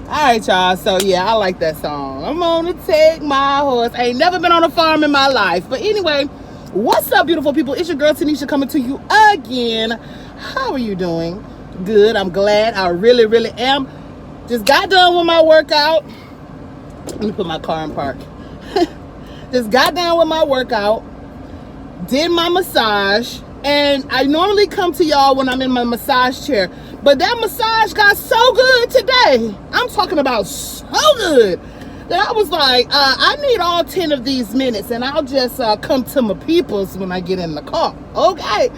All right, y'all. So yeah, I like that song. I'm gonna take my horse. I ain't never been on a farm in my life. But anyway, what's up, beautiful people? It's your girl Tanisha coming to you again. How are you doing? Good. I'm glad. I really, really am. Just got done with my workout. Let me put my car in park. Just got done with my workout. Did my massage. And I normally come to y'all when I'm in my massage chair. But that massage got so good today. I'm talking about so good that I was like, I need all 10 of these minutes and I'll just come to my peoples when I get in the car. Okay.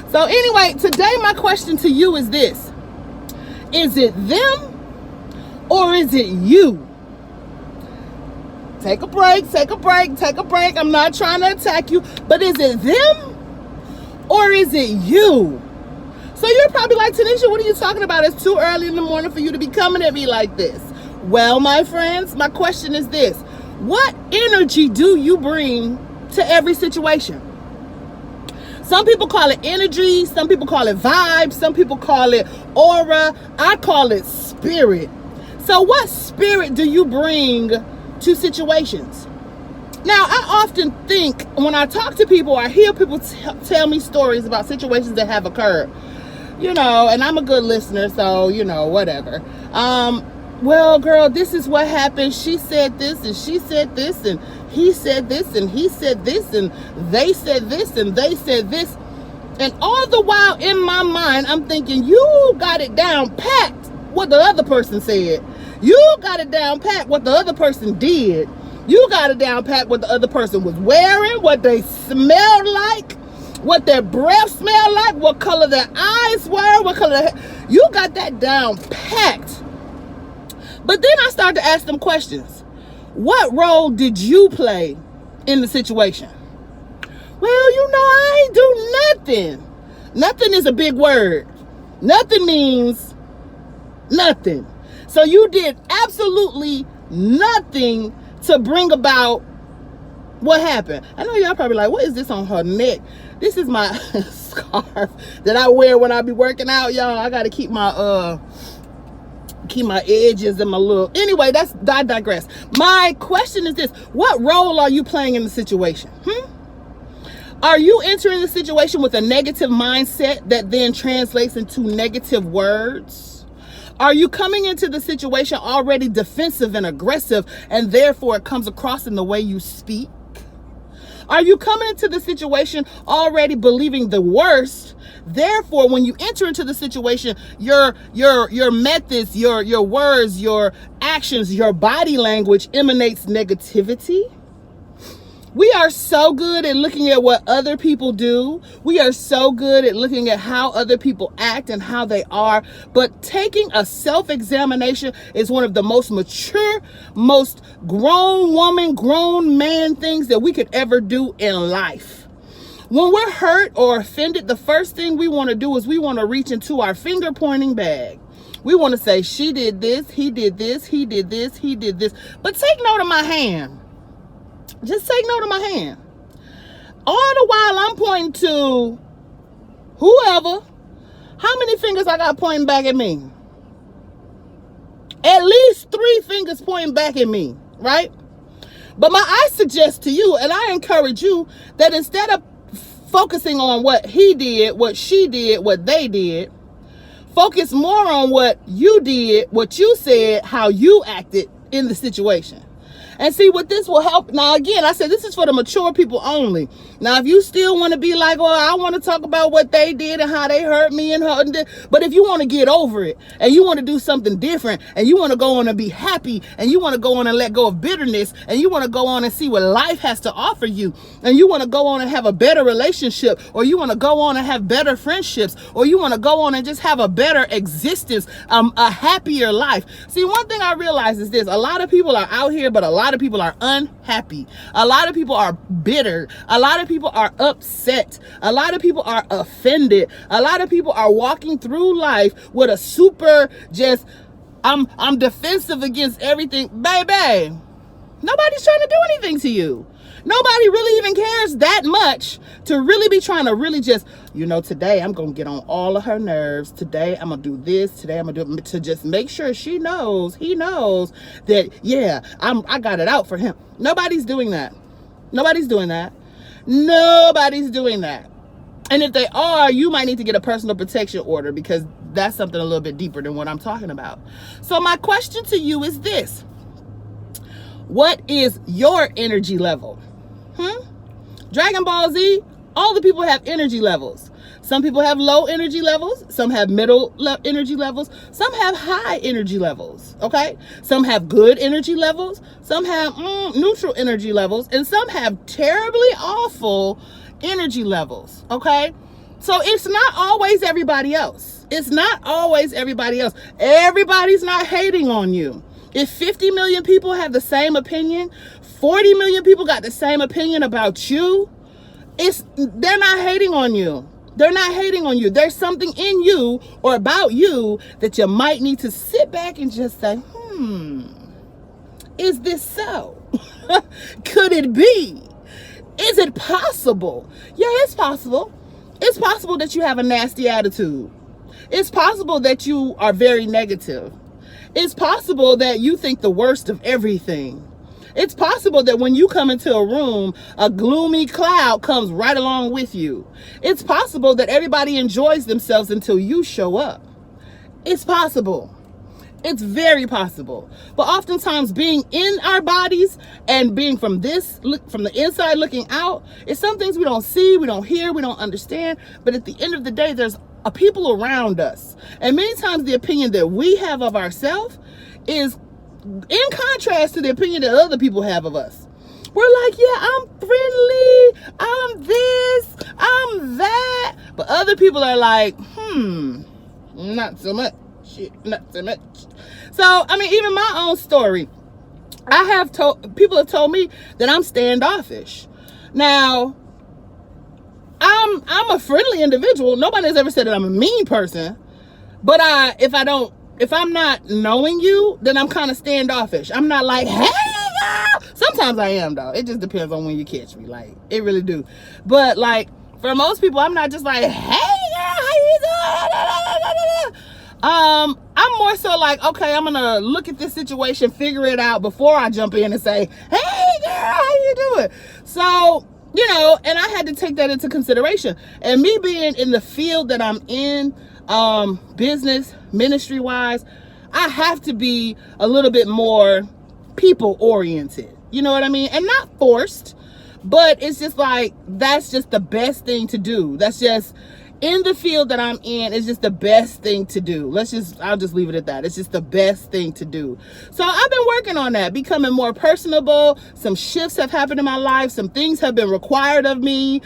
So anyway, today my question to you is this. Is it them or is it you? Take a break, take a break, take a break. I'm not trying to attack you, but is it them or is it you? So you're probably like, Tanisha, what are you talking about? It's too early in the morning for you to be coming at me like this. Well, my friends, my question is this. What energy do you bring to every situation? Some people call it energy. Some people call it vibes. Some people call it aura. I call it spirit. So what spirit do you bring to situations? Now, I often think when I talk to people, I hear people tell me stories about situations that have occurred. You know, and I'm a good listener, so, you know, whatever. Well, girl, this is what happened. She said this, and she said this, and he said this, and he said this, and they said this, and they said this. And all the while in my mind, I'm thinking, you got it down packed what the other person said. You got it down packed what the other person did. You got it down packed what the other person was wearing, what they smelled like, what their breath smelled like, what color their eyes were, what color you got that down packed. But then I started to ask them questions. What role did you play in the situation? Well, you know, I ain't do nothing. Nothing is a big word. Nothing means nothing. So you did absolutely nothing to bring about what happened. I know y'all probably like, what is this on her neck? This is my scarf that I wear when I be working out, y'all. I gotta keep my edges and my little. Anyway, I digress. My question is this: what role are you playing in the situation? Are you entering the situation with a negative mindset that then translates into negative words? Are you coming into the situation already defensive and aggressive, and therefore it comes across in the way you speak? Are you coming into the situation already believing the worst? Therefore, when you enter into the situation, your methods, your words, your actions, your body language emanates negativity? We are so good at looking at what other people do. We are so good at looking at how other people act and how they are. But taking a self-examination is one of the most mature, most grown woman, grown man things that we could ever do in life. When we're hurt or offended, the first thing we want to do is we want to reach into our finger pointing bag. We want to say, she did this, he did this, he did this, he did this. But take note of my hand. Just take note of my hand. All the while I'm pointing to whoever. How many fingers I got pointing back at me? At least 3 fingers pointing back at me, right? But I suggest to you, and I encourage you, that instead of focusing on what he did, what she did, what they did, focus more on what you did, what you said, how you acted in the situation. And see what this will help. Now, again, I said this is for the mature people only. Now, if you still want to be like, oh, I want to talk about what they did and how they hurt me and hurt, but if you want to get over it and you want to do something different and you want to go on and be happy and you want to go on and let go of bitterness and you want to go on and see what life has to offer you and you want to go on and have a better relationship, or you want to go on and have better friendships, or you want to go on and just have a better existence, a happier life. See, one thing I realize is this: a lot of people are out here, but a lot of people are unhappy. A lot of people are bitter. A lot of people are upset. A lot of people are offended. A lot of people are walking through life with a super I'm defensive against everything. Baby, Nobody's trying to do anything to you. Nobody really even cares that much to really be trying to really just, today I'm going to get on all of her nerves. Today I'm going to do this. Today I'm going to do it, to just make sure he knows that, yeah, I got it out for him. Nobody's doing that. Nobody's doing that. Nobody's doing that. And if they are, you might need to get a personal protection order, because that's something a little bit deeper than what I'm talking about. So my question to you is this. What is your energy level? Dragon Ball Z, all the people have energy levels. Some people have low energy levels. Some have middle energy levels. Some have high energy levels, okay? Some have good energy levels. Some have neutral energy levels. And some have terribly awful energy levels, okay? So it's not always everybody else. It's not always everybody else. Everybody's not hating on you. If 50 million people have the same opinion, 40 million people got the same opinion about you, they're not hating on you. They're not hating on you. There's something in you or about you that you might need to sit back and just say, is this so? Could it be? Is it possible? Yeah, it's possible. It's possible that you have a nasty attitude. It's possible that you are very negative. It's possible that you think the worst of everything. It's possible that when you come into a room, a gloomy cloud comes right along with you. It's possible that everybody enjoys themselves until you show up. It's possible. It's very possible. But oftentimes being in our bodies and being from the inside looking out, it's some things we don't see, we don't hear, we don't understand. But at the end of the day, there's people around us. And many times the opinion that we have of ourselves is in contrast to the opinion that other people have of us. We're like, yeah, I'm friendly, I'm this, I'm that. But other people are like, not so much. Not so much. So, even my own story, people have told me that I'm standoffish. Now, I'm a friendly individual. Nobody has ever said that I'm a mean person. But if I'm not knowing you, then I'm kind of standoffish. I'm not like, hey, girl. Sometimes I am, though. It just depends on when you catch me. Like, it really do. But, like, for most people, I'm not just like, hey, girl, how you doing? I'm more so like, okay, I'm gonna look at this situation, figure it out before I jump in and say, hey, girl, how you doing? So, and I had to take that into consideration. And me being in the field that I'm in, business, ministry-wise, I have to be a little bit more people-oriented. You know what I mean? And not forced, but it's just like, that's just the best thing to do. That's just, in the field that I'm in, it's just the best thing to do. I'll just leave it at that. It's just the best thing to do. So I've been working on that, becoming more personable. Some shifts have happened in my life. Some things have been required of me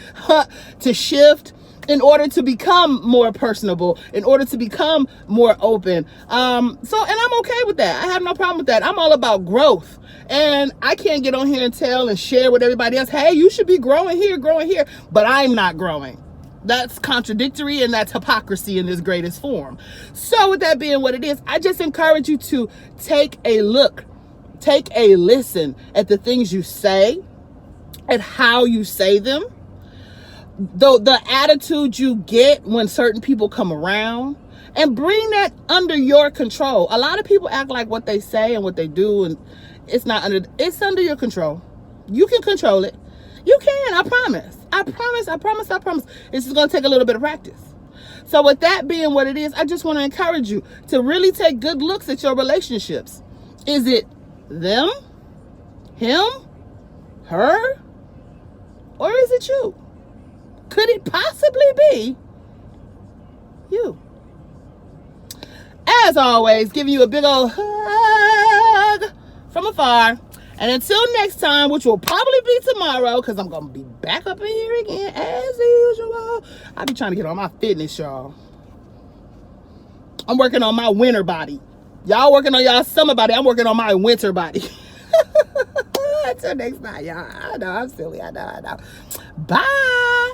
to shift in order to become more personable, in order to become more open. And I'm okay with that. I have no problem with that. I'm all about growth. And I can't get on here and tell and share with everybody else, hey, you should be growing here, but I'm not growing. That's contradictory, and that's hypocrisy in its greatest form. So with that being what it is, I just encourage you to take a look, take a listen at the things you say, at how you say them, the attitude you get when certain people come around, and bring that under your control. A lot of people act like what they say and what they do, and it's under your control. You can control it. You can, I promise. I promise. It's just going to take a little bit of practice. So with that being what it is, I just want to encourage you to really take good looks at your relationships. Is it them, him, her, or is it you? Could it possibly be you? As always, giving you a big old hug from afar. And until next time, which will probably be tomorrow, because I'm going to be back up in here again as usual. I be trying to get on my fitness, y'all. I'm working on my winter body. Y'all working on y'all summer body. I'm working on my winter body. Until next time, y'all. I know I'm silly. I know. Bye.